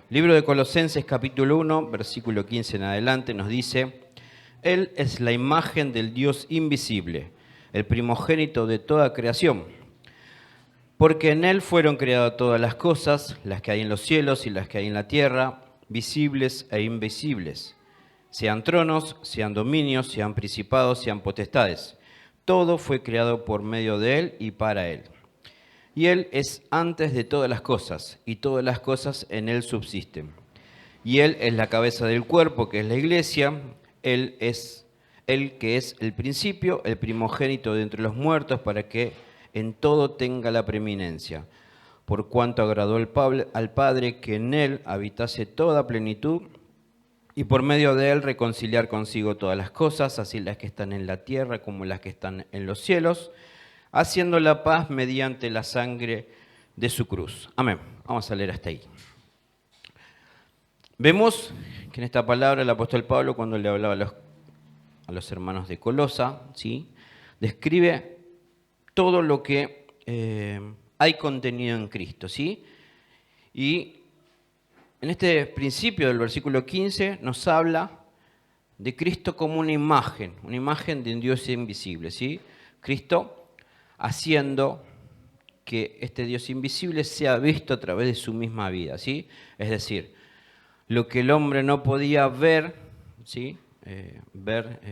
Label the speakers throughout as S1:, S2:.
S1: Libro de Colosenses capítulo 1, versículo 15 en adelante nos dice: Él es la imagen del Dios invisible, el primogénito de toda creación. Porque en Él fueron creadas todas las cosas, las que hay en los cielos y las que hay en la tierra, visibles e invisibles. Sean tronos, sean dominios, sean principados, sean potestades. Todo fue creado por medio de Él y para Él. Y Él es antes de todas las cosas, y todas las cosas en Él subsisten. Y Él es la cabeza del cuerpo, que es la iglesia. Él es el que es el principio, el primogénito de entre los muertos, para que en todo tenga la preeminencia. Por cuanto agradó al Padre que en Él habitase toda plenitud, y por medio de Él reconciliar consigo todas las cosas, así las que están en la tierra como las que están en los cielos, haciendo la paz mediante la sangre de su cruz. Amén. Vamos a leer hasta ahí. Vemos que en esta palabra el apóstol Pablo, cuando le hablaba a los hermanos de Colosa, ¿sí?, describe todo lo que hay contenido en Cristo, ¿sí? Y en este principio del versículo 15 nos habla de Cristo como una imagen de un Dios invisible, ¿sí? Cristo haciendo que este Dios invisible sea visto a través de su misma vida, ¿sí? Es decir, lo que el hombre no podía ver, ¿sí?,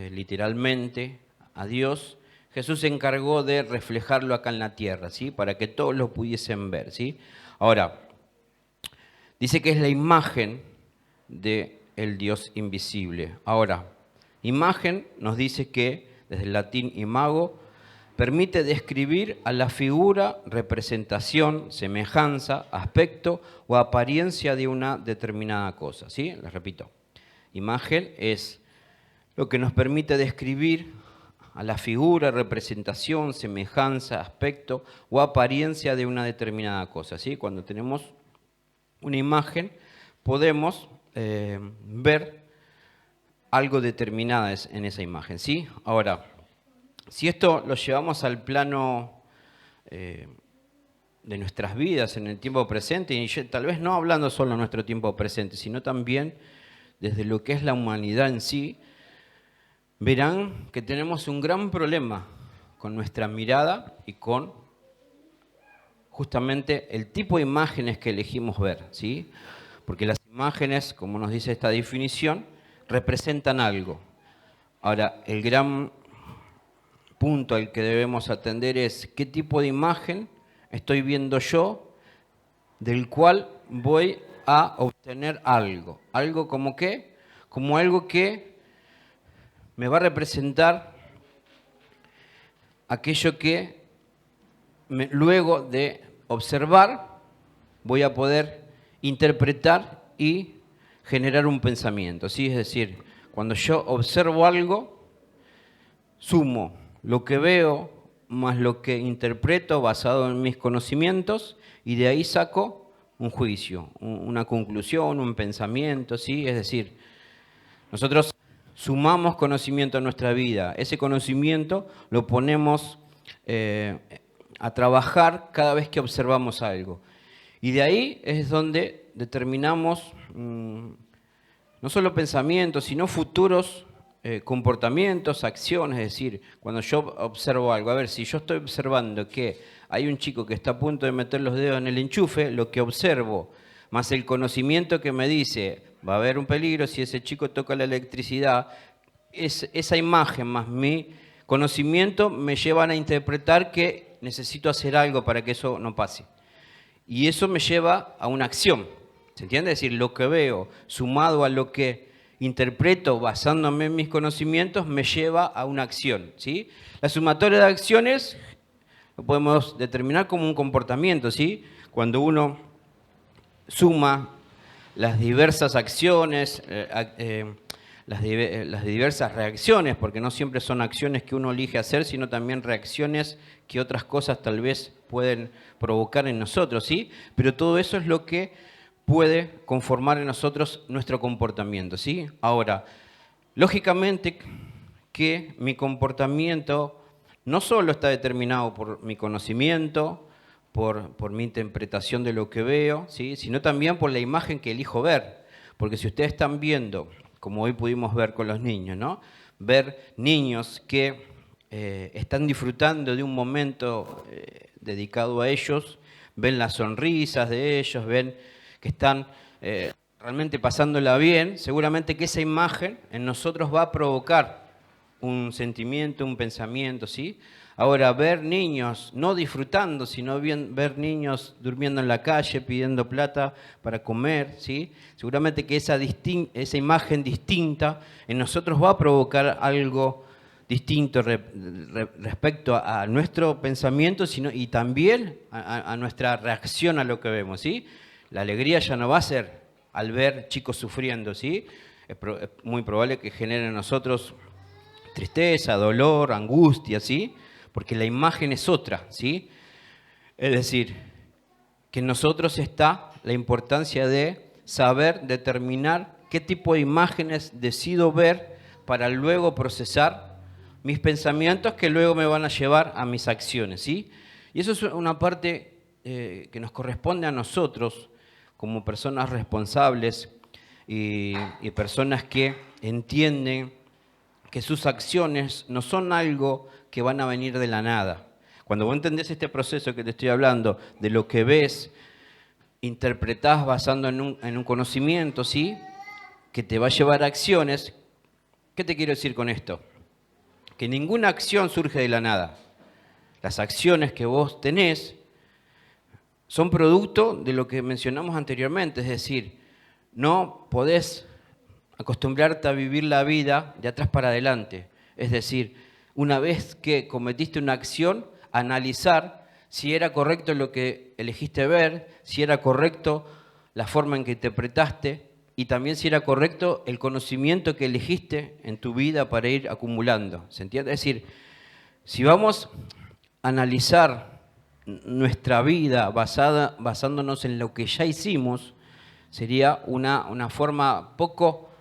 S1: literalmente a Dios, Jesús se encargó de reflejarlo acá en la tierra, ¿sí?, para que todos lo pudiesen ver, ¿sí? Ahora, dice que es la imagen del Dios invisible. Ahora, imagen nos dice que, desde el latín imago, permite describir a la figura, representación, semejanza, aspecto o apariencia de una determinada cosa, ¿sí? Les repito, imagen es lo que nos permite describir a la figura, representación, semejanza, aspecto o apariencia de una determinada cosa, ¿sí? Cuando tenemos una imagen, podemos ver algo determinado en esa imagen, ¿sí? Ahora, si esto lo llevamos al plano de nuestras vidas en el tiempo presente, y tal vez no hablando solo de nuestro tiempo presente, sino también desde lo que es la humanidad en sí, verán que tenemos un gran problema con nuestra mirada y con justamente el tipo de imágenes que elegimos ver, ¿sí? Porque las imágenes, como nos dice esta definición, representan algo. Ahora, el gran punto al que debemos atender es qué tipo de imagen estoy viendo yo, del cual voy a obtener algo. ¿Algo como qué? Como algo que me va a representar aquello que luego de observar voy a poder interpretar y generar un pensamiento, ¿sí? Es decir, cuando yo observo algo, sumo lo que veo más lo que interpreto basado en mis conocimientos y de ahí saco un juicio, una conclusión, un pensamiento, ¿sí? Es decir, nosotros sumamos conocimiento a nuestra vida. Ese conocimiento lo ponemos a trabajar cada vez que observamos algo. Y de ahí es donde determinamos no solo pensamientos, sino futuros comportamientos, acciones. Es decir, cuando yo observo algo, a ver, si yo estoy observando que hay un chico que está a punto de meter los dedos en el enchufe, lo que observo, más el conocimiento que me dice, va a haber un peligro si ese chico toca la electricidad, esa imagen más mi conocimiento me llevan a interpretar que necesito hacer algo para que eso no pase. Y eso me lleva a una acción, ¿se entiende? Es decir, lo que veo sumado a lo que interpreto basándome en mis conocimientos me lleva a una acción, ¿sí? La sumatoria de acciones lo podemos determinar como un comportamiento, ¿sí? Cuando uno suma las diversas acciones, las diversas reacciones, porque no siempre son acciones que uno elige hacer, sino también reacciones que otras cosas tal vez pueden provocar en nosotros, ¿sí? Pero todo eso es lo que puede conformar en nosotros nuestro comportamiento, ¿sí? Ahora, lógicamente que mi comportamiento no solo está determinado por mi conocimiento, por mi interpretación de lo que veo, ¿sí? Sino también por la imagen que elijo ver. Porque si ustedes están viendo, como hoy pudimos ver con los niños, ¿no? Ver niños que están disfrutando de un momento dedicado a ellos, ven las sonrisas de ellos, ven que están realmente pasándola bien, seguramente que esa imagen en nosotros va a provocar un sentimiento, un pensamiento, ¿sí? Ahora, ver niños no disfrutando, sino ver niños durmiendo en la calle, pidiendo plata para comer, ¿sí? Seguramente que esa imagen distinta en nosotros va a provocar algo distinto respecto a nuestro pensamiento, y también a nuestra reacción a lo que vemos, ¿sí? La alegría ya no va a ser al ver chicos sufriendo, ¿sí? Es muy probable que genere en nosotros tristeza, dolor, angustia, ¿sí? Porque la imagen es otra, ¿sí? Es decir, que en nosotros está la importancia de saber determinar qué tipo de imágenes decido ver para luego procesar mis pensamientos que luego me van a llevar a mis acciones, ¿sí? Y eso es una parte que nos corresponde a nosotros como personas responsables y personas que entienden que sus acciones no son algo que van a venir de la nada. Cuando vos entendés este proceso que te estoy hablando, de lo que ves, interpretás basando en un conocimiento, ¿sí? Que te va a llevar a acciones. ¿Qué te quiero decir con esto? Que ninguna acción surge de la nada. Las acciones que vos tenés son producto de lo que mencionamos anteriormente, es decir, no podés acostumbrarte a vivir la vida de atrás para adelante. Es decir, una vez que cometiste una acción, analizar si era correcto lo que elegiste ver, si era correcto la forma en que interpretaste y también si era correcto el conocimiento que elegiste en tu vida para ir acumulando. ¿Se entiende? Es decir, si vamos a analizar nuestra vida basándonos en lo que ya hicimos, sería una forma poco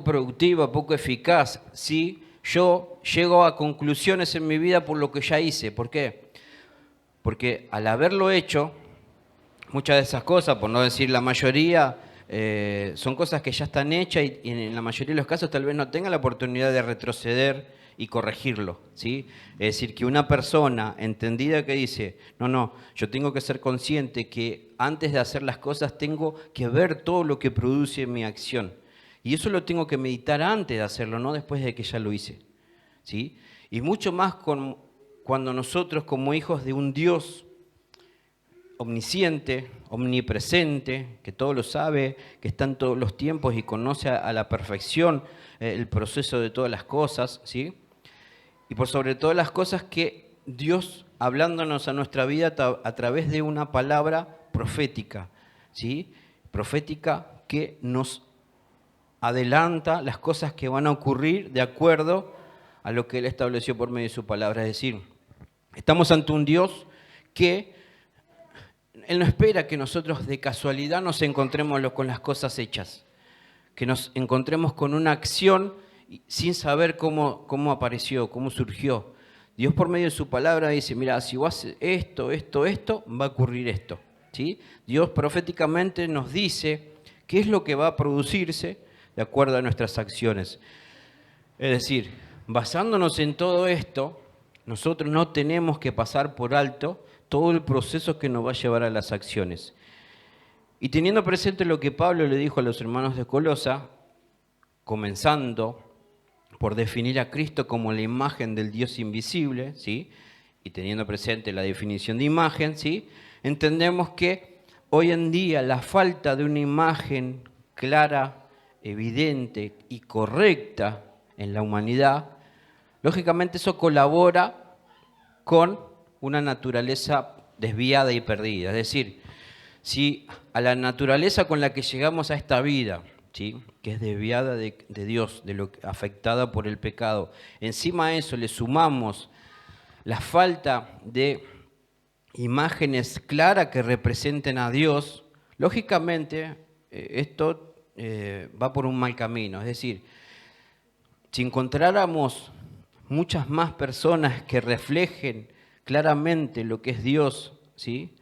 S1: productiva, poco eficaz, si yo llego a conclusiones en mi vida por lo que ya hice. ¿Por qué? Porque al haberlo hecho, muchas de esas cosas, por no decir la mayoría, son cosas que ya están hechas y en la mayoría de los casos tal vez no tenga la oportunidad de retroceder y corregirlo, ¿sí? Es decir, que una persona entendida que dice, no, yo tengo que ser consciente que antes de hacer las cosas tengo que ver todo lo que produce mi acción. Y eso lo tengo que meditar antes de hacerlo, no después de que ya lo hice, ¿sí? Y mucho más cuando nosotros como hijos de un Dios omnisciente, omnipresente, que todo lo sabe, que está en todos los tiempos y conoce a la perfección el proceso de todas las cosas, ¿sí? Y por sobre todas las cosas que Dios, hablándonos a nuestra vida a través de una palabra profética, ¿sí? Profética que nos adelanta las cosas que van a ocurrir de acuerdo a lo que Él estableció por medio de su palabra. Es decir, estamos ante un Dios que Él no espera que nosotros de casualidad nos encontremos con las cosas hechas, que nos encontremos con una acción sin saber cómo apareció, cómo surgió. Dios por medio de su palabra dice, mira, si vos haces esto, va a ocurrir esto, ¿sí? Dios proféticamente nos dice qué es lo que va a producirse de acuerdo a nuestras acciones. Es decir, basándonos en todo esto, nosotros no tenemos que pasar por alto todo el proceso que nos va a llevar a las acciones. Y teniendo presente lo que Pablo le dijo a los hermanos de Colosa, comenzando por definir a Cristo como la imagen del Dios invisible, ¿sí? Y teniendo presente la definición de imagen, ¿sí? Entendemos que hoy en día la falta de una imagen clara, evidente y correcta en la humanidad, lógicamente eso colabora con una naturaleza desviada y perdida. Es decir, si a la naturaleza con la que llegamos a esta vida, ¿sí? Que es desviada de Dios, afectada por el pecado, encima de eso le sumamos la falta de imágenes claras que representen a Dios, lógicamente esto va por un mal camino. Es decir, si encontráramos muchas más personas que reflejen claramente lo que es Dios ¿sí?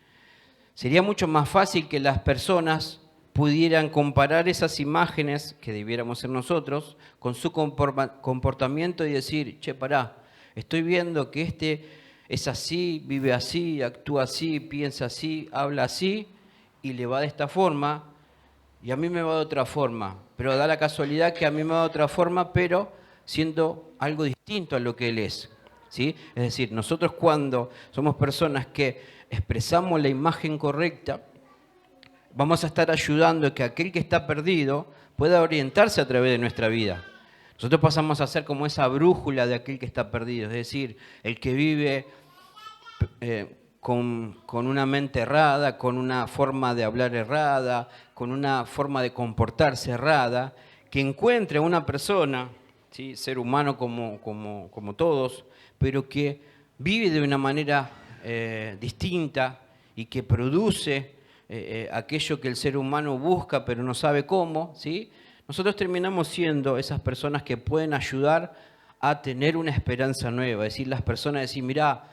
S1: Sería mucho más fácil que las personas pudieran comparar esas imágenes que debiéramos ser nosotros con su comportamiento y decir, che, pará, estoy viendo que este es así, vive así, actúa así, piensa así, habla así y le va de esta forma y a mí me va de otra forma. Pero da la casualidad que a mí me va de otra forma, pero siendo algo distinto a lo que él es, ¿sí? Es decir, nosotros cuando somos personas que expresamos la imagen correcta, vamos a estar ayudando a que aquel que está perdido pueda orientarse a través de nuestra vida. Nosotros pasamos a ser como esa brújula de aquel que está perdido, es decir, el que vive con una mente errada, con una forma de hablar errada, con una forma de comportarse errada, que encuentre a una persona, ¿sí? Ser humano como todos, pero que vive de una manera distinta y que produce aquello que el ser humano busca pero no sabe cómo, ¿sí? Nosotros terminamos siendo esas personas que pueden ayudar a tener una esperanza nueva. Es decir, las personas decir, mirá,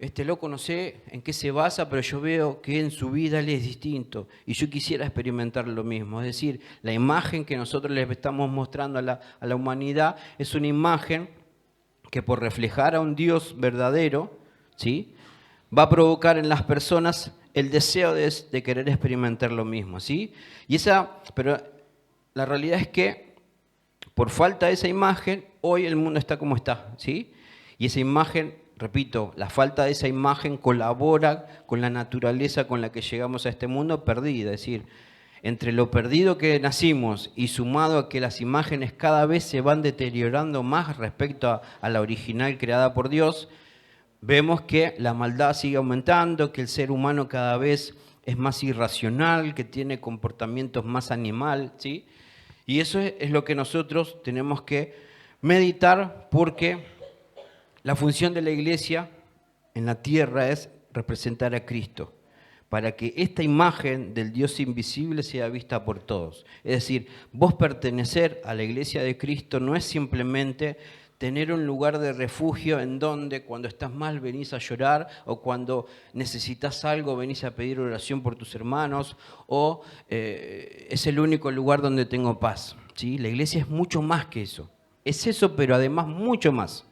S1: este loco no sé en qué se basa, pero yo veo que en su vida él es distinto y yo quisiera experimentar lo mismo. Es decir, la imagen que nosotros les estamos mostrando a la humanidad es una imagen que por reflejar a un Dios verdadero, ¿sí? Va a provocar en las personas el deseo de querer experimentar lo mismo, ¿sí? Pero la realidad es que por falta de esa imagen, hoy el mundo está como está, ¿sí? Y esa imagen, repito, la falta de esa imagen colabora con la naturaleza con la que llegamos a este mundo perdida, es decir, entre lo perdido que nacimos y sumado a que las imágenes cada vez se van deteriorando más respecto a la original creada por Dios, vemos que la maldad sigue aumentando, que el ser humano cada vez es más irracional, que tiene comportamientos más animal, ¿sí? Y eso es lo que nosotros tenemos que meditar, porque la función de la iglesia en la tierra es representar a Cristo, para que esta imagen del Dios invisible sea vista por todos. Es decir, vos pertenecer a la iglesia de Cristo no es simplemente tener un lugar de refugio en donde cuando estás mal venís a llorar, o cuando necesitas algo venís a pedir oración por tus hermanos, o es el único lugar donde tengo paz, ¿sí? La iglesia es mucho más que eso. Es eso, pero además mucho más.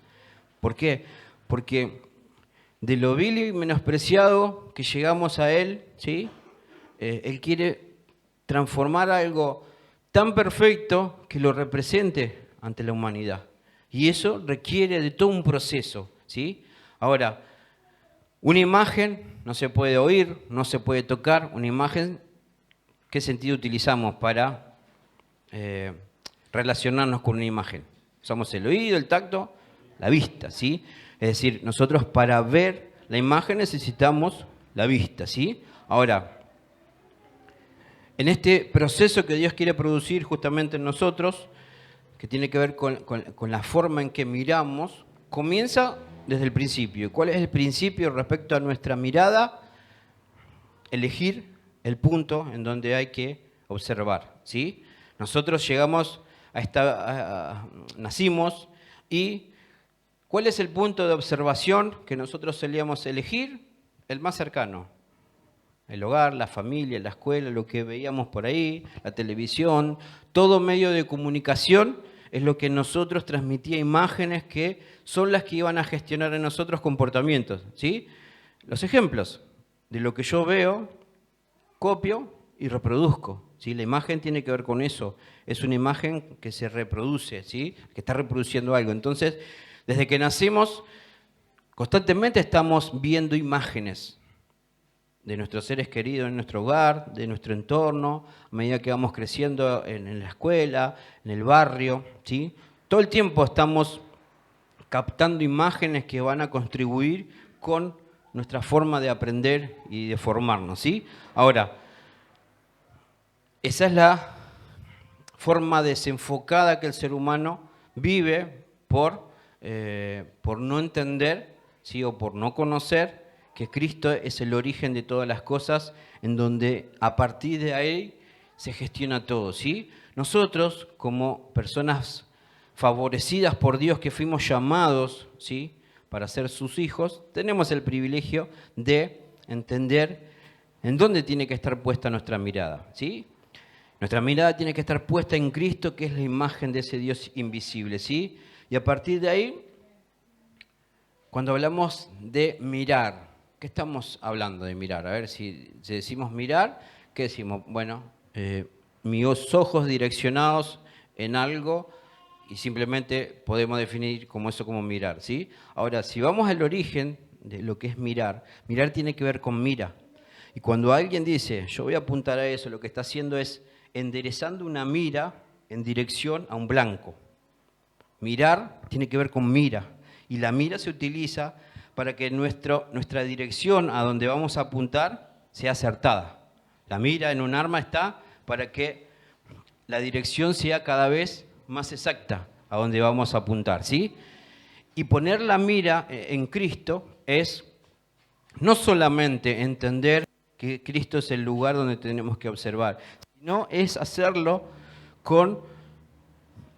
S1: ¿Por qué? Porque de lo vil y menospreciado que llegamos a Él, ¿sí? Él quiere transformar algo tan perfecto que lo represente ante la humanidad. Y eso requiere de todo un proceso, ¿sí? Ahora, una imagen no se puede oír, no se puede tocar. Una imagen, ¿qué sentido utilizamos para relacionarnos con una imagen? Usamos el oído, el tacto, la vista, ¿sí? Es decir, nosotros para ver la imagen necesitamos la vista, ¿sí? Ahora, en este proceso que Dios quiere producir justamente en nosotros, que tiene que ver con la forma en que miramos, comienza desde el principio. ¿Cuál es el principio respecto a nuestra mirada? Elegir el punto en donde hay que observar, ¿sí? Nosotros llegamos nacimos y ¿cuál es el punto de observación que nosotros solíamos elegir? El más cercano. El hogar, la familia, la escuela, lo que veíamos por ahí, la televisión, todo medio de comunicación es lo que nosotros transmitía imágenes que son las que iban a gestionar en nosotros comportamientos, ¿sí? Los ejemplos de lo que yo veo, copio y reproduzco, ¿sí? La imagen tiene que ver con eso, es una imagen que se reproduce, ¿sí? Que está reproduciendo algo. Entonces, desde que nacimos, constantemente estamos viendo imágenes de nuestros seres queridos en nuestro hogar, de nuestro entorno, a medida que vamos creciendo en la escuela, en el barrio, ¿sí? Todo el tiempo estamos captando imágenes que van a contribuir con nuestra forma de aprender y de formarnos, ¿sí? Ahora, esa es la forma desenfocada que el ser humano vive por no entender, ¿sí? O por no conocer que Cristo es el origen de todas las cosas, en donde a partir de ahí se gestiona todo, ¿sí? Nosotros, como personas favorecidas por Dios, que fuimos llamados, ¿sí?, para ser sus hijos, tenemos el privilegio de entender en dónde tiene que estar puesta nuestra mirada, ¿sí? Nuestra mirada tiene que estar puesta en Cristo, que es la imagen de ese Dios invisible, ¿sí? Y a partir de ahí, cuando hablamos de mirar, ¿qué estamos hablando de mirar? A ver, si decimos mirar, ¿qué decimos? Bueno, mis ojos direccionados en algo y simplemente podemos definir como eso como mirar, ¿sí? Ahora, si vamos al origen de lo que es mirar, mirar tiene que ver con mira. Y cuando alguien dice, yo voy a apuntar a eso, lo que está haciendo es enderezando una mira en dirección a un blanco. Mirar tiene que ver con mira. Y la mira se utiliza para que nuestra dirección a donde vamos a apuntar sea acertada. La mira en un arma está para que la dirección sea cada vez más exacta a donde vamos a apuntar, ¿sí? Y poner la mira en Cristo es no solamente entender que Cristo es el lugar donde tenemos que observar, sino es hacerlo con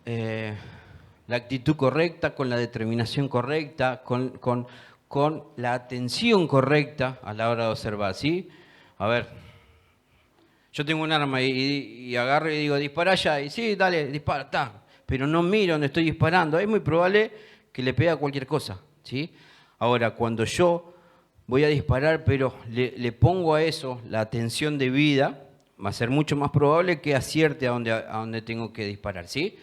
S1: la actitud correcta, con la determinación correcta, con la atención correcta a la hora de observar, ¿sí? A ver, yo tengo un arma y agarro y digo, dispara allá, y sí, dale, dispara, está, pero no miro donde estoy disparando, es muy probable que le pegue a cualquier cosa, ¿sí? Ahora, cuando yo voy a disparar, pero le pongo a eso la atención debida, va a ser mucho más probable que acierte a donde tengo que disparar, ¿sí?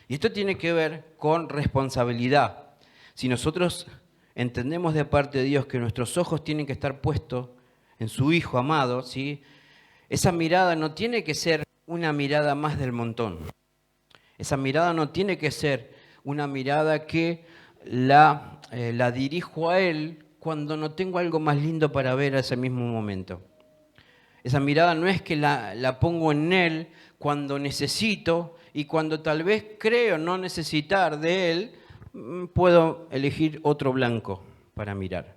S1: Y esto tiene que ver con responsabilidad. Si nosotros entendemos de parte de Dios que nuestros ojos tienen que estar puestos en su Hijo amado, ¿sí? Esa mirada no tiene que ser una mirada más del montón. Esa mirada no tiene que ser una mirada que la dirijo a Él cuando no tengo algo más lindo para ver a ese mismo momento. Esa mirada no es que la pongo en Él cuando necesito y cuando tal vez creo no necesitar de Él, puedo elegir otro blanco para mirar.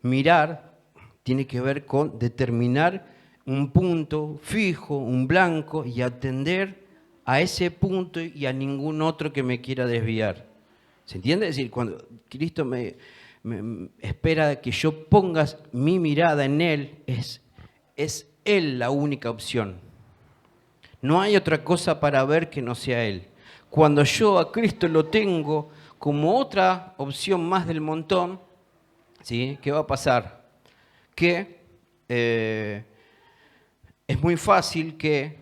S1: Mirar tiene que ver con determinar un punto fijo, un blanco, y atender a ese punto y a ningún otro que me quiera desviar. ¿Se entiende? Es decir, cuando Cristo me espera que yo ponga mi mirada en Él, es Él la única opción. No hay otra cosa para ver que no sea Él. Cuando yo a Cristo lo tengo como otra opción más del montón, ¿sí? ¿Qué va a pasar? Que es muy fácil que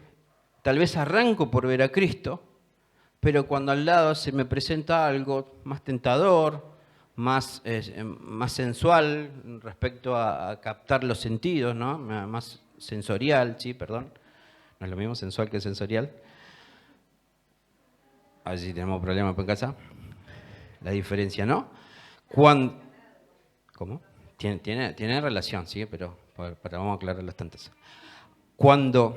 S1: tal vez arranco por ver a Cristo, pero cuando al lado se me presenta algo más tentador, más sensual respecto a captar los sentidos, ¿no? Más sensorial, sí, perdón. No es lo mismo sensual que sensorial. A ver si tenemos problemas en casa. La diferencia, ¿no? ¿Cómo? Tiene relación, sí, pero vamos a aclarar las tantas. Cuando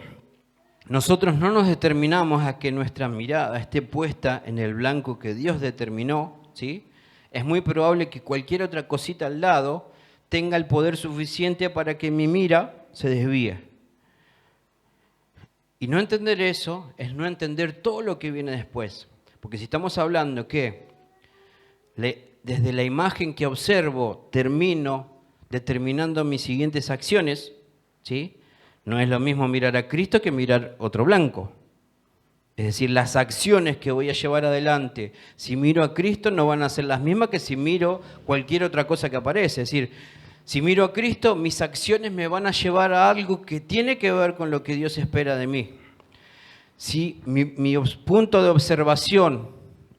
S1: nosotros no nos determinamos a que nuestra mirada esté puesta en el blanco que Dios determinó, ¿sí? Es muy probable que cualquier otra cosita al lado tenga el poder suficiente para que mi mira se desvíe. Y no entender eso es no entender todo lo que viene después. Porque si estamos hablando que desde la imagen que observo termino determinando mis siguientes acciones, ¿sí? No es lo mismo mirar a Cristo que mirar otro blanco. Es decir, las acciones que voy a llevar adelante, si miro a Cristo, no van a ser las mismas que si miro cualquier otra cosa que aparece. Es decir, si miro a Cristo, mis acciones me van a llevar a algo que tiene que ver con lo que Dios espera de mí. Si mi punto de observación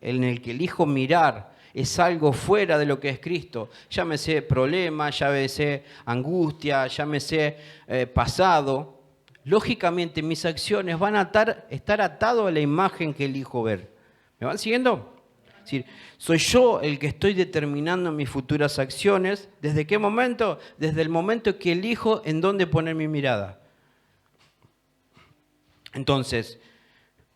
S1: en el que elijo mirar es algo fuera de lo que es Cristo, llámese problema, llámese angustia, llámese pasado, lógicamente mis acciones van a estar atadas a la imagen que elijo ver. ¿Me van siguiendo? Es decir, soy yo el que estoy determinando mis futuras acciones. ¿Desde qué momento? Desde el momento que elijo en dónde poner mi mirada. Entonces,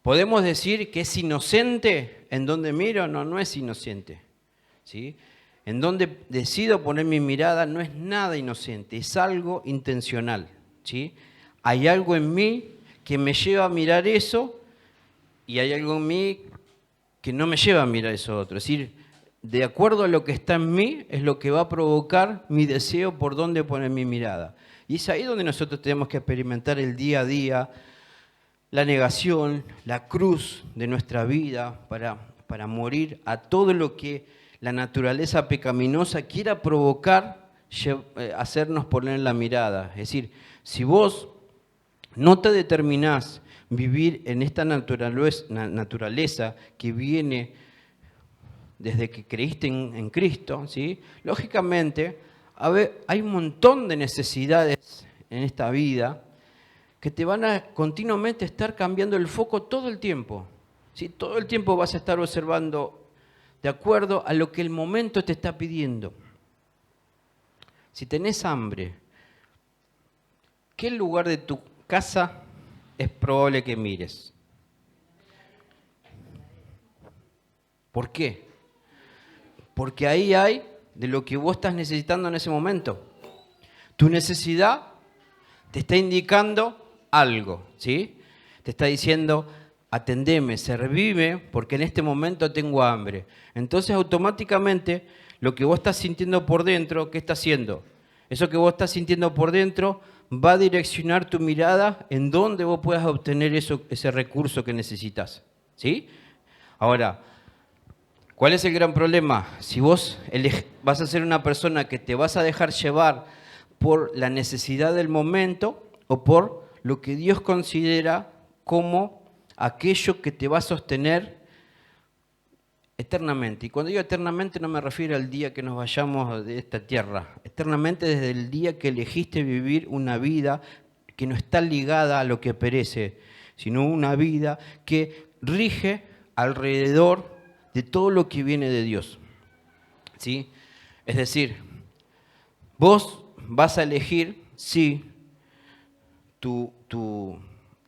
S1: ¿podemos decir que es inocente en donde miro? No, no es inocente, ¿sí? En donde decido poner mi mirada no es nada inocente, es algo intencional, ¿sí? Hay algo en mí que me lleva a mirar eso y hay algo en mí que no me lleva a mirar eso otro. Es decir, de acuerdo a lo que está en mí, es lo que va a provocar mi deseo por dónde poner mi mirada. Y es ahí donde nosotros tenemos que experimentar el día a día, la negación, la cruz de nuestra vida para morir a todo lo que la naturaleza pecaminosa quiera provocar, hacernos poner la mirada. Es decir, si vos no te determinás vivir en esta naturaleza que viene desde que creíste en Cristo, ¿sí? Lógicamente hay un montón de necesidades en esta vida que te van a continuamente estar cambiando el foco todo el tiempo. ¿Sí? Todo el tiempo vas a estar observando de acuerdo a lo que el momento te está pidiendo. Si tenés hambre, ¿qué lugar de tu casa es probable que mires? ¿Por qué? Porque ahí hay de lo que vos estás necesitando en ese momento. Tu necesidad te está indicando algo, ¿sí? Te está diciendo, atendeme, servime, porque en este momento tengo hambre. Entonces automáticamente lo que vos estás sintiendo por dentro, ¿qué está haciendo? Eso que vos estás sintiendo por dentro va a direccionar tu mirada en donde vos puedas obtener ese recurso que necesitas, ¿sí? Ahora, ¿cuál es el gran problema? Si vos vas a ser una persona que te vas a dejar llevar por la necesidad del momento o por lo que Dios considera como aquello que te va a sostener eternamente. Y cuando digo eternamente no me refiero al día que nos vayamos de esta tierra. Eternamente desde el día que elegiste vivir una vida que no está ligada a lo que perece, sino una vida que rige alrededor de todo lo que viene de Dios. ¿Sí? Es decir, vos vas a elegir si tu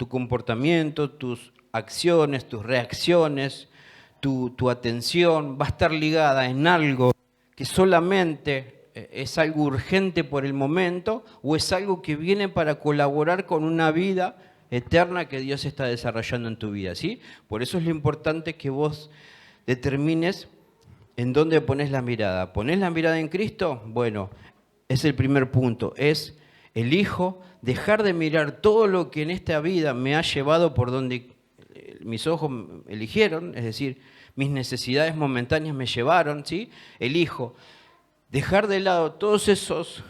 S1: comportamiento, tus acciones, tus reacciones, tu atención va a estar ligada en algo que solamente es algo urgente por el momento o es algo que viene para colaborar con una vida eterna que Dios está desarrollando en tu vida, ¿sí? Por eso es lo importante que vos determines en dónde pones la mirada. ¿Ponés la mirada en Cristo? Bueno, es el primer punto, es elijo dejar de mirar todo lo que en esta vida me ha llevado por donde mis ojos eligieron, es decir, mis necesidades momentáneas me llevaron, ¿sí? Elijo dejar de lado todos esos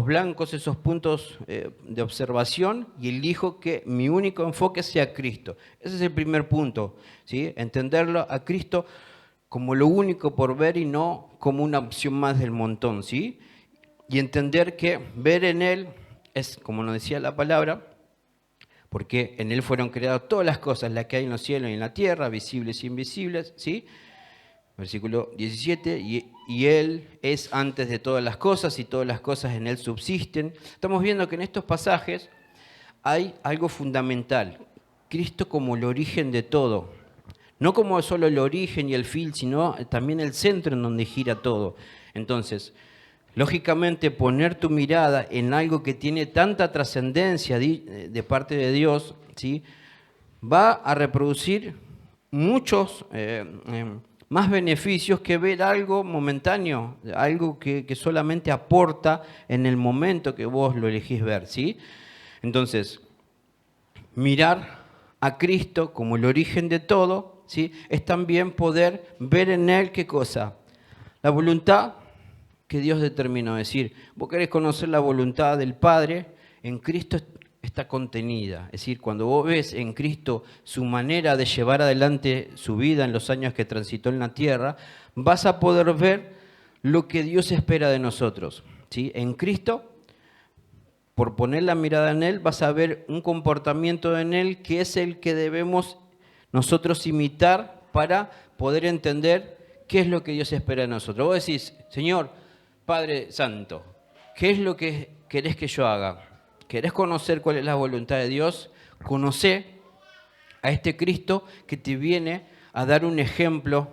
S1: blancos, esos puntos de observación y elijo que mi único enfoque sea Cristo. Ese es el primer punto, ¿sí? Entenderlo a Cristo como lo único por ver y no como una opción más del montón, ¿sí? Y entender que ver en Él es, como nos decía la palabra, porque en Él fueron creadas todas las cosas, las que hay en los cielos y en la tierra, visibles e invisibles, ¿sí? Versículo 17, y Él es antes de todas las cosas y todas las cosas en Él subsisten. Estamos viendo que en estos pasajes hay algo fundamental, Cristo como el origen de todo. No como solo el origen y el fin, sino también el centro en donde gira todo. Entonces, lógicamente, poner tu mirada en algo que tiene tanta trascendencia de parte de Dios, ¿sí? Va a reproducir muchos más beneficios que ver algo momentáneo, algo que solamente aporta en el momento que vos lo elegís ver, ¿sí? Entonces, mirar a Cristo como el origen de todo, ¿sí? Es también poder ver en Él, ¿qué cosa? La voluntad que Dios determinó. Es decir, vos querés conocer la voluntad del Padre, en Cristo está contenida. Es decir, cuando vos ves en Cristo su manera de llevar adelante su vida en los años que transitó en la tierra, vas a poder ver lo que Dios espera de nosotros, ¿sí? En Cristo, por poner la mirada en Él, vas a ver un comportamiento en Él que es el que debemos nosotros imitar para poder entender qué es lo que Dios espera de nosotros. Vos decís, Señor, Padre Santo, ¿qué es lo que querés que yo haga? ¿Querés conocer cuál es la voluntad de Dios? Conocé a este Cristo que te viene a dar un ejemplo,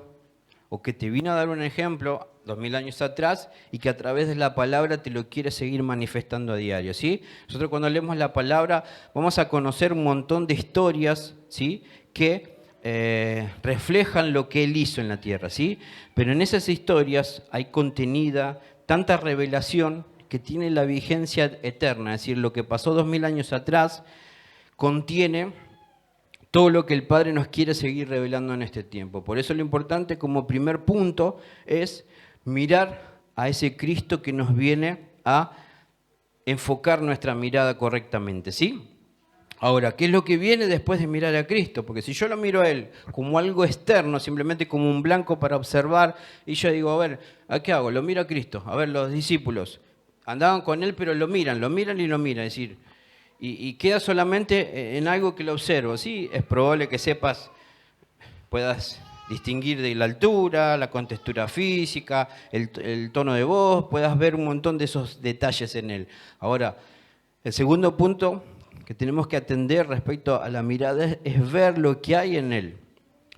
S1: o que te vino a dar un ejemplo 2000 años atrás y que a través de la palabra te lo quiere seguir manifestando a diario, ¿sí? Nosotros cuando leemos la palabra vamos a conocer un montón de historias, ¿sí? Que reflejan lo que Él hizo en la tierra, ¿sí? Pero en esas historias hay contenida tanta revelación que tiene la vigencia eterna, es decir, lo que pasó 2000 años atrás contiene todo lo que el Padre nos quiere seguir revelando en este tiempo. Por eso lo importante como primer punto es mirar a ese Cristo que nos viene a enfocar nuestra mirada correctamente, ¿sí? Ahora, ¿qué es lo que viene después de mirar a Cristo? Porque si yo lo miro a Él como algo externo, simplemente como un blanco para observar, y yo digo, a ver, ¿a qué hago? Lo miro a Cristo. A ver, los discípulos andaban con Él, pero lo miran y lo miran. Es decir, y queda solamente en algo que lo observo. Sí, es probable que puedas distinguir de la altura, la contextura física, el tono de voz, puedas ver un montón de esos detalles en Él. Ahora, el segundo punto que tenemos que atender respecto a la mirada es ver lo que hay en Él.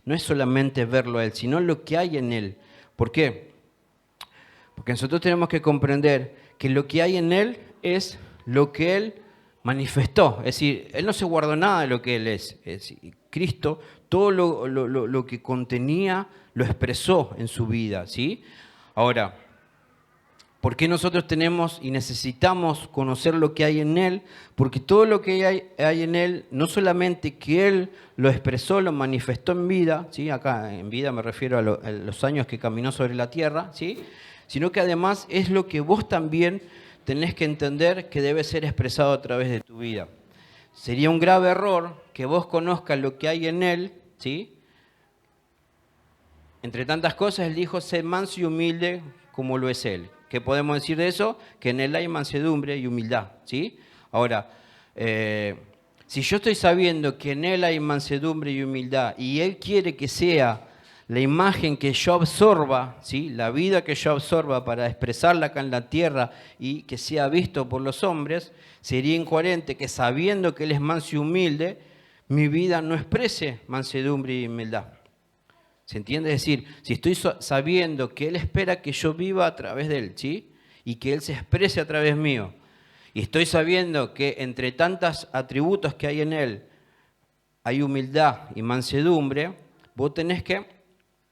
S1: No es solamente verlo a Él, sino lo que hay en Él. ¿Por qué? Porque nosotros tenemos que comprender que lo que hay en Él es lo que Él manifestó. Es decir, Él no se guardó nada de lo que Él es. Es decir, Cristo, todo lo que contenía, lo expresó en su vida, ¿sí? Ahora, ¿por qué nosotros tenemos y necesitamos conocer lo que hay en Él? Porque todo lo que hay en Él, no solamente que Él lo expresó, lo manifestó en vida, ¿sí? Acá en vida me refiero a los años que caminó sobre la tierra, ¿sí? Sino que además es lo que vos también tenés que entender que debe ser expresado a través de tu vida. Sería un grave error que vos conozcas lo que hay en Él, ¿sí? Entre tantas cosas, Él dijo, sé manso y humilde como lo es Él. ¿Qué podemos decir de eso? Que en Él hay mansedumbre y humildad, ¿sí? Ahora, si yo estoy sabiendo que en Él hay mansedumbre y humildad y Él quiere que sea la imagen que yo absorba, ¿sí? La vida que yo absorba para expresarla acá en la tierra y que sea visto por los hombres, sería incoherente que sabiendo que Él es manso y humilde, mi vida no exprese mansedumbre y humildad. ¿Se entiende? Es decir, si estoy sabiendo que Él espera que yo viva a través de Él, ¿sí? Y que Él se exprese a través mío, y estoy sabiendo que entre tantos atributos que hay en Él, hay humildad y mansedumbre, vos tenés que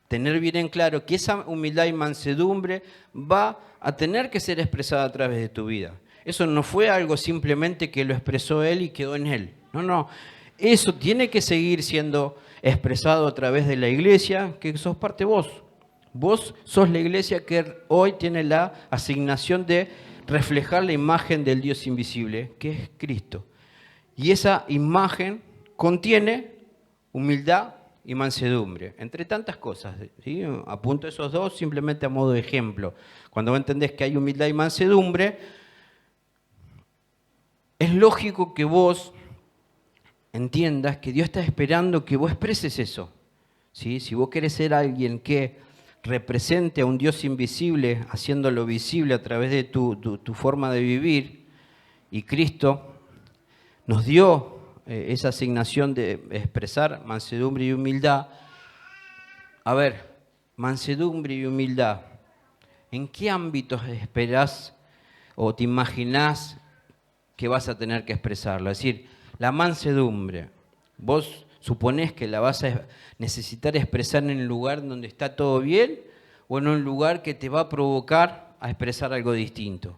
S1: tener bien en claro que esa humildad y mansedumbre va a tener que ser expresada a través de tu vida. Eso no fue algo simplemente que lo expresó Él y quedó en Él. No, no. Eso tiene que seguir siendo expresado a través de la iglesia, que sos parte vos. Vos sos la iglesia que hoy tiene la asignación de reflejar la imagen del Dios invisible, que es Cristo. Y esa imagen contiene humildad y mansedumbre, entre tantas cosas, ¿sí? Apunto esos dos simplemente a modo de ejemplo. Cuando vos entendés que hay humildad y mansedumbre, es lógico que vos entiendas que Dios está esperando que vos expreses eso, ¿sí? Si vos querés ser alguien que represente a un Dios invisible, haciéndolo visible a través de tu forma de vivir, y Cristo nos dio esa asignación de expresar mansedumbre y humildad. A ver, mansedumbre y humildad, ¿en qué ámbitos esperás o te imaginás que vas a tener que expresarlo? Es decir, la mansedumbre, vos suponés que la vas a necesitar expresar en el lugar donde está todo bien o en un lugar que te va a provocar a expresar algo distinto.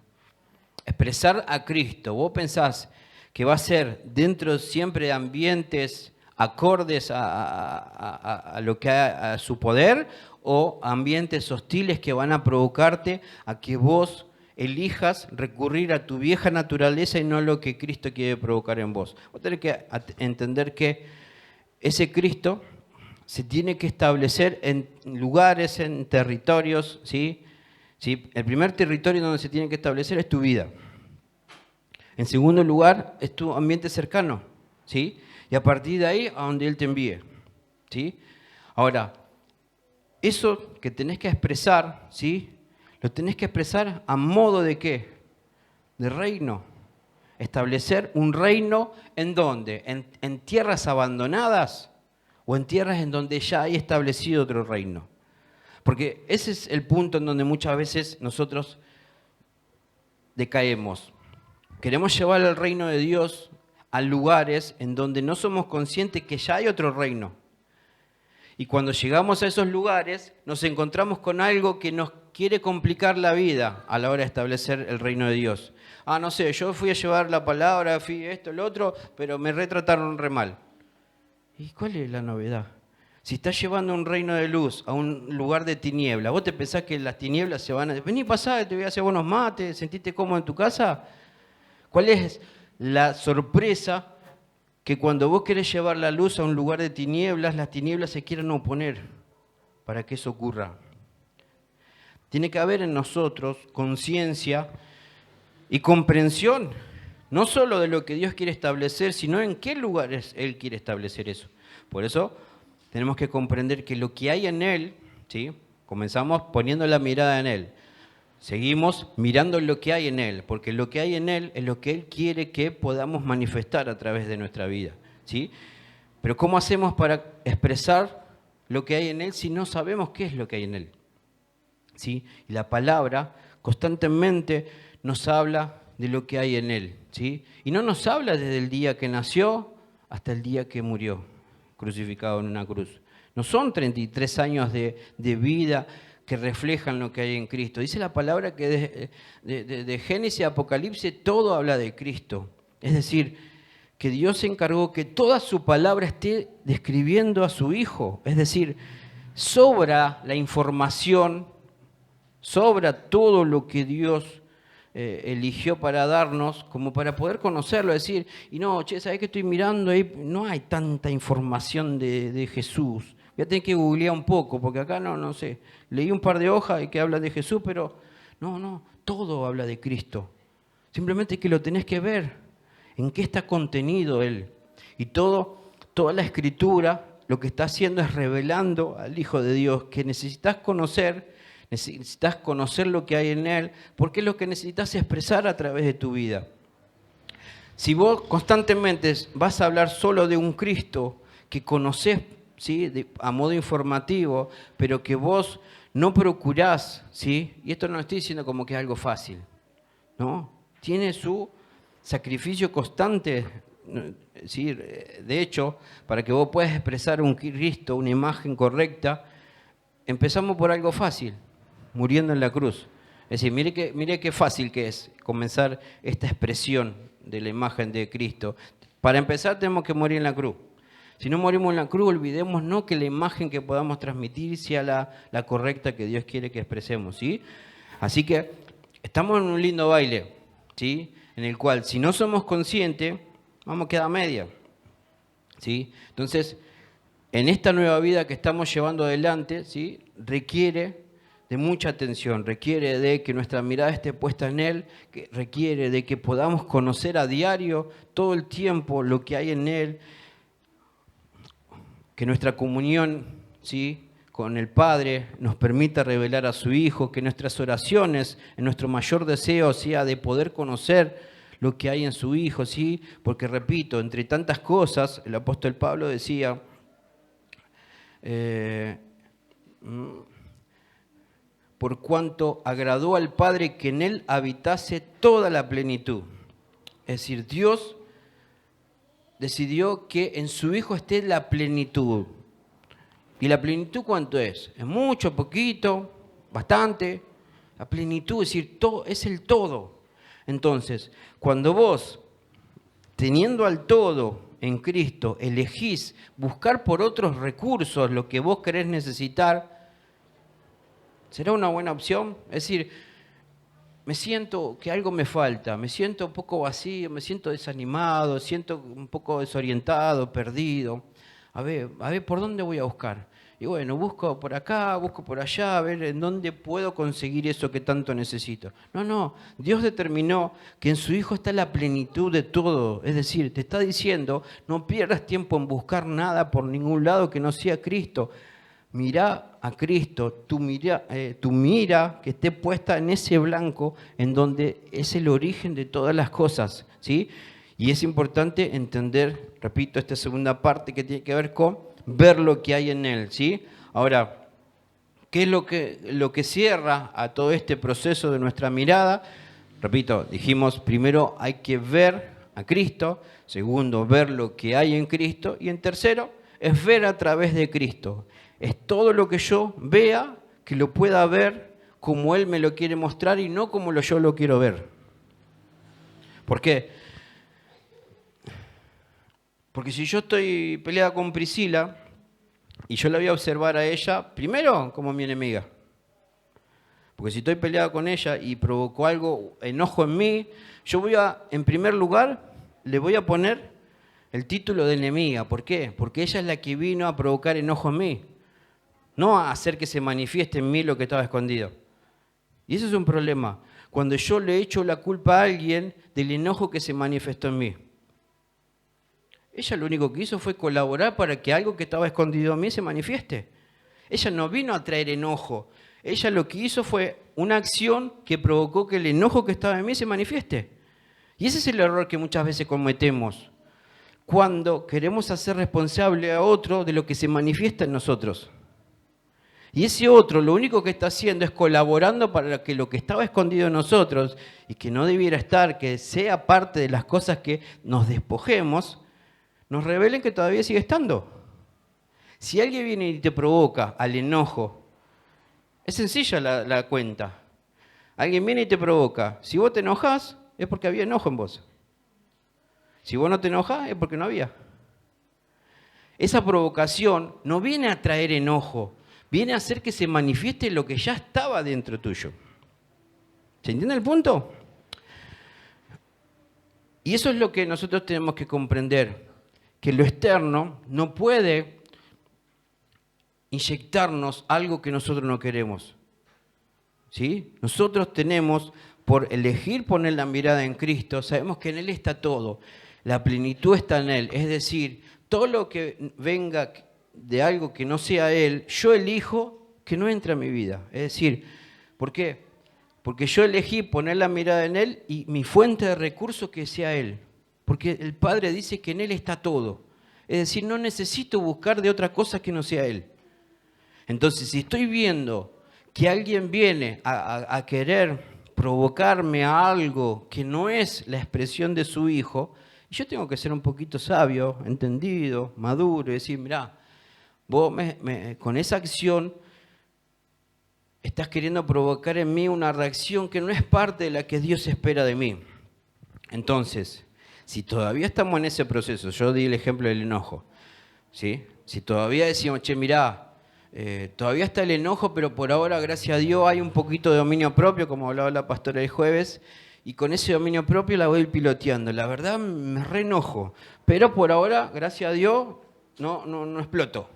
S1: Expresar a Cristo, vos pensás que va a ser dentro siempre de ambientes acordes a lo que a su poder o ambientes hostiles que van a provocarte a que vos elijas recurrir a tu vieja naturaleza y no lo que Cristo quiere provocar en vos. Vos tenés que entender que ese Cristo se tiene que establecer en lugares, en territorios, ¿sí? ¿Sí? El primer territorio donde se tiene que establecer es tu vida. En segundo lugar, es tu ambiente cercano, ¿sí? Y a partir de ahí, a donde Él te envíe, ¿sí? Ahora, eso que tenés que expresar, ¿sí? Lo tenés que expresar a modo de ¿qué? De reino. Establecer un reino ¿en dónde? ¿En tierras abandonadas o en tierras en donde ya hay establecido otro reino? Porque ese es el punto en donde muchas veces nosotros decaemos. Queremos llevar el reino de Dios a lugares en donde no somos conscientes que ya hay otro reino. Y cuando llegamos a esos lugares, nos encontramos con algo que nos quiere complicar la vida a la hora de establecer el reino de Dios. Ah, no sé, yo fui a llevar la palabra, fui esto, lo otro, pero me retrataron re mal. ¿Y cuál es la novedad? Si estás llevando un reino de luz a un lugar de tiniebla, ¿vos te pensás que las tinieblas se van a... Vení, pasá, te voy a hacer buenos mates, ¿sentiste cómodo en tu casa? ¿Cuál es la sorpresa? Que cuando vos querés llevar la luz a un lugar de tinieblas, las tinieblas se quieren oponer para que eso ocurra. Tiene que haber en nosotros conciencia y comprensión, no solo de lo que Dios quiere establecer, sino en qué lugares Él quiere establecer eso. Por eso tenemos que comprender que lo que hay en Él, ¿sí? Comenzamos poniendo la mirada en Él. Seguimos mirando lo que hay en Él, porque lo que hay en Él es lo que Él quiere que podamos manifestar a través de nuestra vida, ¿sí? Pero ¿cómo hacemos para expresar lo que hay en Él si no sabemos qué es lo que hay en Él? ¿Sí? Y la palabra constantemente nos habla de lo que hay en Él, ¿sí? Y no nos habla desde el día que nació hasta el día que murió, crucificado en una cruz. No son 33 años de vida que reflejan lo que hay en Cristo. Dice la palabra que de Génesis a Apocalipsis todo habla de Cristo. Es decir, que Dios se encargó que toda su palabra esté describiendo a su Hijo. Es decir, sobra la información, sobra todo lo que Dios eligió para darnos, como para poder conocerlo, decir, y no, che, ¿sabés que estoy mirando ahí? No hay tanta información de Jesús. Voy a tener que googlear un poco, porque acá no sé. Leí un par de hojas que habla de Jesús, pero no, todo habla de Cristo. Simplemente que lo tenés que ver, en qué está contenido Él. Y toda la Escritura lo que está haciendo es revelando al Hijo de Dios, que necesitas conocer lo que hay en Él, porque es lo que necesitas expresar a través de tu vida. Si vos constantemente vas a hablar solo de un Cristo que conocés, ¿sí? A modo informativo, pero que vos no procurás, ¿sí? Y esto no estoy diciendo como que es algo fácil, ¿no? Tiene su sacrificio constante, ¿sí? De hecho, para que vos puedas expresar un Cristo, una imagen correcta, empezamos por algo fácil, muriendo en la cruz. Es decir, mire qué fácil que es comenzar esta expresión de la imagen de Cristo. Para empezar tenemos que morir en la cruz. Si no morimos en la cruz, olvidémonos que la imagen que podamos transmitir sea la correcta que Dios quiere que expresemos, ¿sí? Así que estamos en un lindo baile, ¿sí? En el cual, si no somos conscientes, vamos a quedar a media, ¿sí? Entonces, en esta nueva vida que estamos llevando adelante, ¿sí? Requiere de mucha atención, requiere de que nuestra mirada esté puesta en Él, que requiere de que podamos conocer a diario, todo el tiempo, lo que hay en Él, que nuestra comunión, ¿sí? Con el Padre nos permita revelar a su Hijo, que nuestras oraciones, en nuestro mayor deseo sea de poder conocer lo que hay en su Hijo, ¿sí? Porque repito, entre tantas cosas, el apóstol Pablo decía, por cuanto agradó al Padre que en Él habitase toda la plenitud. Es decir, Dios decidió que en su Hijo esté la plenitud. ¿Y la plenitud cuánto es? ¿Es mucho, poquito, bastante? La plenitud, es decir, todo, es el todo. Entonces, cuando vos, teniendo al todo en Cristo, elegís buscar por otros recursos lo que vos querés necesitar, ¿será una buena opción? Es decir, me siento que algo me falta, me siento un poco vacío, me siento desanimado, siento un poco desorientado, perdido. A ver, ¿por dónde voy a buscar? Y bueno, busco por acá, busco por allá, a ver en dónde puedo conseguir eso que tanto necesito. No, Dios determinó que en su Hijo está la plenitud de todo. Es decir, te está diciendo, no pierdas tiempo en buscar nada por ningún lado que no sea Cristo. Mirá a Cristo, tu mira que esté puesta en ese blanco en donde es el origen de todas las cosas, ¿sí? Y es importante entender, repito, esta segunda parte que tiene que ver con ver lo que hay en Él, ¿sí? Ahora, ¿qué es lo que cierra a todo este proceso de nuestra mirada? Repito, dijimos, primero hay que ver a Cristo, segundo, ver lo que hay en Cristo, y en tercero, es ver a través de Cristo. Es todo lo que yo vea, que lo pueda ver como Él me lo quiere mostrar y no como yo lo quiero ver. ¿Por qué? Porque si yo estoy peleada con Priscila y yo la voy a observar a ella, primero como mi enemiga. Porque si estoy peleada con ella y provocó algo, enojo en mí, yo voy a, en primer lugar, le voy a poner el título de enemiga. ¿Por qué? Porque ella es la que vino a provocar enojo en mí, no a hacer que se manifieste en mí lo que estaba escondido. Y eso es un problema, cuando yo le echo la culpa a alguien del enojo que se manifestó en mí. Ella lo único que hizo fue colaborar para que algo que estaba escondido en mí se manifieste. Ella no vino a traer enojo. Ella lo que hizo fue una acción que provocó que el enojo que estaba en mí se manifieste. Y ese es el error que muchas veces cometemos, cuando queremos hacer responsable a otro de lo que se manifiesta en nosotros. Y ese otro lo único que está haciendo es colaborando para que lo que estaba escondido en nosotros y que no debiera estar, que sea parte de las cosas que nos despojemos, nos revelen que todavía sigue estando. Si alguien viene y te provoca al enojo, es sencilla la cuenta. Alguien viene y te provoca. Si vos te enojás, es porque había enojo en vos. Si vos no te enojás, es porque no había. Esa provocación no viene a traer enojo, viene a hacer que se manifieste lo que ya estaba dentro tuyo. ¿Se entiende el punto? Y eso es lo que nosotros tenemos que comprender, que lo externo no puede inyectarnos algo que nosotros no queremos. ¿Sí? Nosotros tenemos, por elegir poner la mirada en Cristo, sabemos que en Él está todo. La plenitud está en Él. Es decir, todo lo que venga de algo que no sea Él, yo elijo que no entre a mi vida. Es decir, ¿por qué? Porque yo elegí poner la mirada en Él y mi fuente de recursos que sea Él. Porque el Padre dice que en Él está todo. Es decir, no necesito buscar de otra cosa que no sea Él. Entonces, si estoy viendo que alguien viene a querer provocarme a algo que no es la expresión de su hijo, yo tengo que ser un poquito sabio, entendido, maduro y decir, mirá, vos con esa acción estás queriendo provocar en mí una reacción que no es parte de la que Dios espera de mí. Entonces, si todavía estamos en ese proceso, yo di el ejemplo del enojo, ¿sí? Si todavía decimos, che, mirá, todavía está el enojo, pero por ahora, gracias a Dios, hay un poquito de dominio propio, como hablaba la pastora el jueves, y con ese dominio propio la voy piloteando. La verdad me reenojo, pero por ahora, gracias a Dios, no exploto.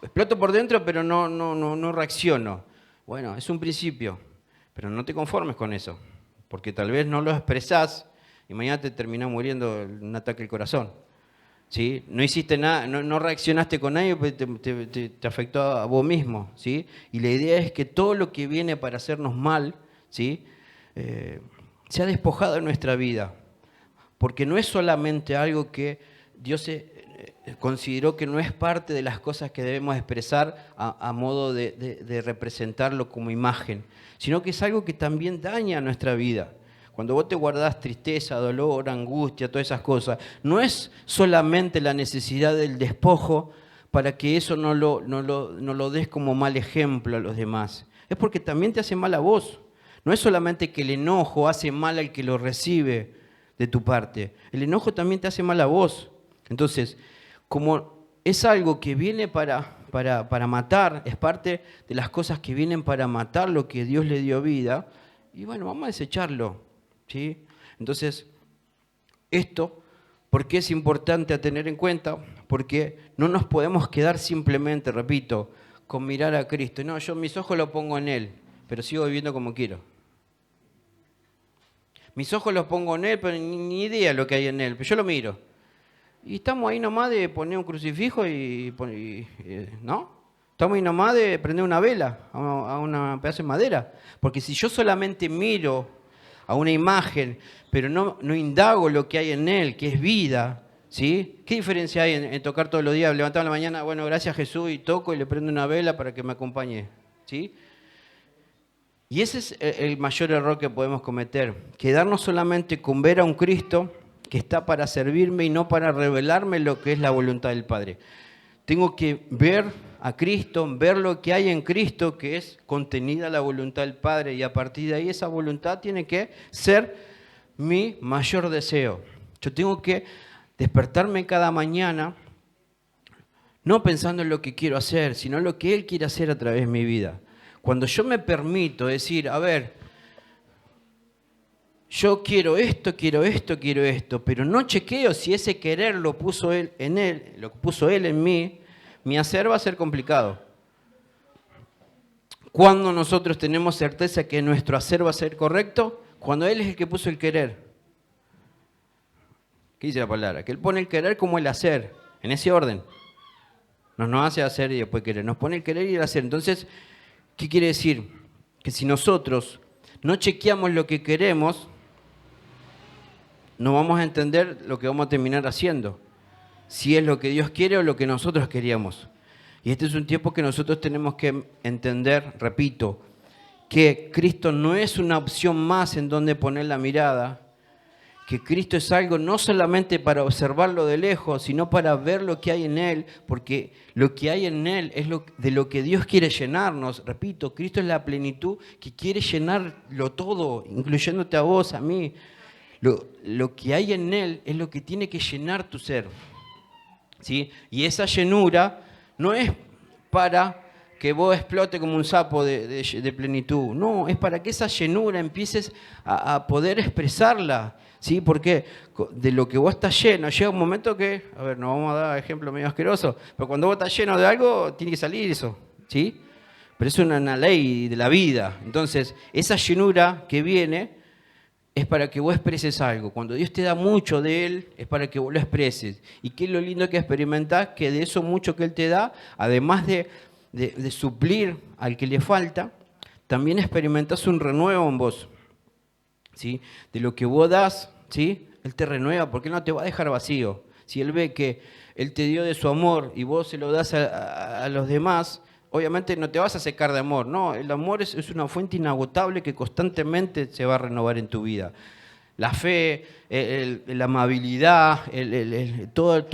S1: Exploto por dentro, pero no reacciono. Bueno, es un principio, pero no te conformes con eso, porque tal vez no lo expresás y mañana te terminás muriendo en un ataque al corazón. ¿Sí? No hiciste nada, no reaccionaste con nadie, pues te afectó a vos mismo. ¿Sí? Y la idea es que todo lo que viene para hacernos mal, ¿sí? Sea despojado de nuestra vida. Porque no es solamente algo que Dios consideró que no es parte de las cosas que debemos expresar a modo de representarlo como imagen, sino que es algo que también daña nuestra vida. Cuando vos te guardás tristeza, dolor, angustia, todas esas cosas, no es solamente la necesidad del despojo para que eso no lo des como mal ejemplo a los demás. Es porque también te hace mal a vos. No es solamente que el enojo hace mal al que lo recibe de tu parte. El enojo también te hace mal a vos. Entonces, como es algo que viene para matar, es parte de las cosas que vienen para matar lo que Dios le dio vida, y bueno, vamos a desecharlo. ¿Sí? Entonces, esto, ¿por qué es importante a tener en cuenta? Porque no nos podemos quedar simplemente, repito, con mirar a Cristo. No, yo mis ojos los pongo en Él, pero sigo viviendo como quiero. Mis ojos los pongo en Él, pero ni idea lo que hay en Él, pero yo lo miro. Y estamos ahí nomás de poner un crucifijo ¿no? Estamos ahí nomás de prender una vela a una pedazo de madera. Porque si yo solamente miro a una imagen, pero no indago lo que hay en él, que es vida, ¿sí? ¿Qué diferencia hay en tocar todos los días, levantarme en la mañana, bueno, gracias a Jesús, y toco y le prendo una vela para que me acompañe, ¿sí? Y ese es el mayor error que podemos cometer, quedarnos solamente con ver a un Cristo que está para servirme y no para revelarme lo que es la voluntad del Padre. tengo que ver a Cristo, ver lo que hay en Cristo, que es contenida la voluntad del Padre, y a partir de ahí esa voluntad tiene que ser mi mayor deseo. Yo tengo que despertarme cada mañana, no pensando en lo que quiero hacer, sino en lo que Él quiere hacer a través de mi vida. Cuando yo me permito decir, a ver, yo quiero esto, pero no chequeo si ese querer lo puso Él en Él, lo puso Él en mí, mi hacer va a ser complicado. Cuando nosotros tenemos certeza que nuestro hacer va a ser correcto, cuando Él es el que puso el querer. ¿Qué dice la palabra? Que Él pone el querer como el hacer, en ese orden. Nos hace hacer y después querer. Nos pone el querer y el hacer. Entonces, ¿qué quiere decir? Que si nosotros no chequeamos lo que queremos, no vamos a entender lo que vamos a terminar haciendo. Si es lo que Dios quiere o lo que nosotros queríamos. Y este es un tiempo que nosotros tenemos que entender, repito, que Cristo no es una opción más en donde poner la mirada, que Cristo es algo no solamente para observarlo de lejos, sino para ver lo que hay en Él, porque lo que hay en Él es de lo que Dios quiere llenarnos. Repito, Cristo es la plenitud que quiere llenarlo todo, incluyéndote a vos, a mí. Lo que hay en Él es lo que tiene que llenar tu ser, ¿sí? Y esa llenura no es para que vos explote como un sapo de plenitud. No, es para que esa llenura empieces a poder expresarla. ¿Sí? Porque de lo que vos estás lleno, llega un momento que, a ver, nos vamos a dar ejemplo medio asqueroso, pero cuando vos estás lleno de algo, tiene que salir eso, ¿sí? Pero es una ley de la vida. Entonces, esa llenura que viene es para que vos expreses algo. Cuando Dios te da mucho de Él, es para que vos lo expreses. Y qué es lo lindo que experimentás, que de eso mucho que Él te da, además de suplir al que le falta, también experimentás un renuevo en vos. ¿Sí? De lo que vos das, ¿sí? Él te renueva, porque Él no te va a dejar vacío. Si Él ve que Él te dio de su amor y vos se lo das a los demás, obviamente no te vas a secar de amor. No, el amor es una fuente inagotable que constantemente se va a renovar en tu vida. La fe, la amabilidad, todos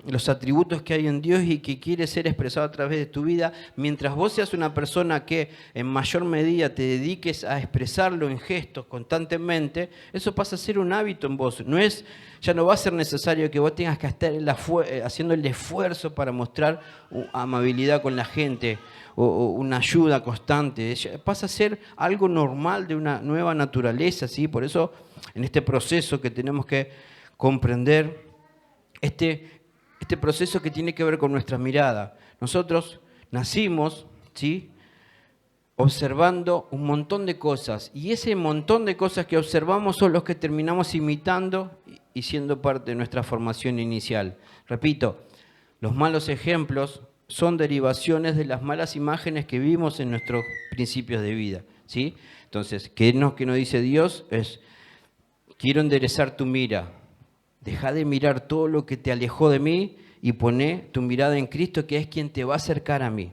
S1: los atributos que hay en Dios y que quiere ser expresado a través de tu vida, mientras vos seas una persona que en mayor medida te dediques a expresarlo en gestos constantemente, eso pasa a ser un hábito en vos. Ya no va a ser necesario que vos tengas que estar haciendo el esfuerzo para mostrar amabilidad con la gente, o una ayuda constante. Pasa a ser algo normal de una nueva naturaleza, ¿sí? Por eso, en este proceso que tenemos que comprender, este proceso que tiene que ver con nuestra mirada. Nosotros nacimos, ¿sí?, observando un montón de cosas, y ese montón de cosas que observamos son los que terminamos imitando y siendo parte de nuestra formación inicial. Repito, los malos ejemplos son derivaciones de las malas imágenes que vimos en nuestros principios de vida, ¿sí? Entonces, ¿qué nos dice Dios? Quiero enderezar tu mira. Deja de mirar todo lo que te alejó de mí y poné tu mirada en Cristo, que es quien te va a acercar a mí.